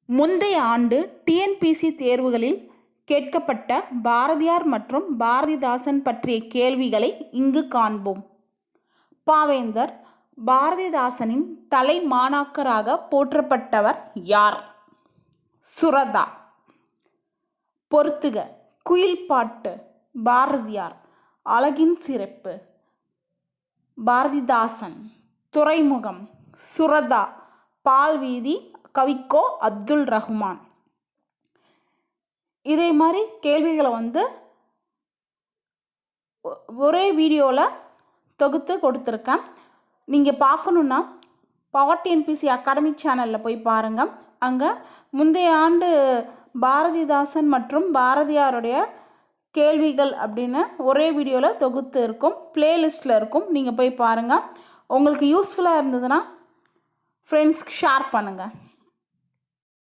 முந்தைய ஆண்டு டிஎன்பிஎஸ்சி தேர்வுகளில் கேட்கப்பட்ட பாரதியார் மற்றும் பாரதிதாசன் பற்றிய கேள்விகளை இங்கு காண்போம். பாவேந்தர் பாரதிதாசனின் தலை மாணாக்கராக போற்றப்பட்டவர் யார்? சுரதா. பொறுத்துக. குயில்பாட்டு பாரதியார். அழகின் சிறப்பு பாரதிதாசன். துறைமுகம் சுரதா. பால்வீதி கவிக்கோ அப்துல் ரஹ்மான். இதே மாதிரி கேள்விகளை ஒரே வீடியோவில் தொகுத்து கொடுத்துருக்கேன். நீங்கள் பார்க்கணுன்னா பவர் டிஎன்பிஎஸ்சி அகாடமி சேனலில் போய் பாருங்கள். அங்கே முந்தைய ஆண்டு பாரதிதாசன் மற்றும் பாரதியாருடைய கேள்விகள் அப்படின்னு ஒரே வீடியோவில் தொகுத்து இருக்கும், பிளேலிஸ்ட்டில் இருக்கும். நீங்கள் போய் பாருங்கள். உங்களுக்கு யூஸ்ஃபுல்லாக இருந்ததுன்னா ஃப்ரெண்ட்ஸ்க்கு ஷேர் பண்ணுங்கள்.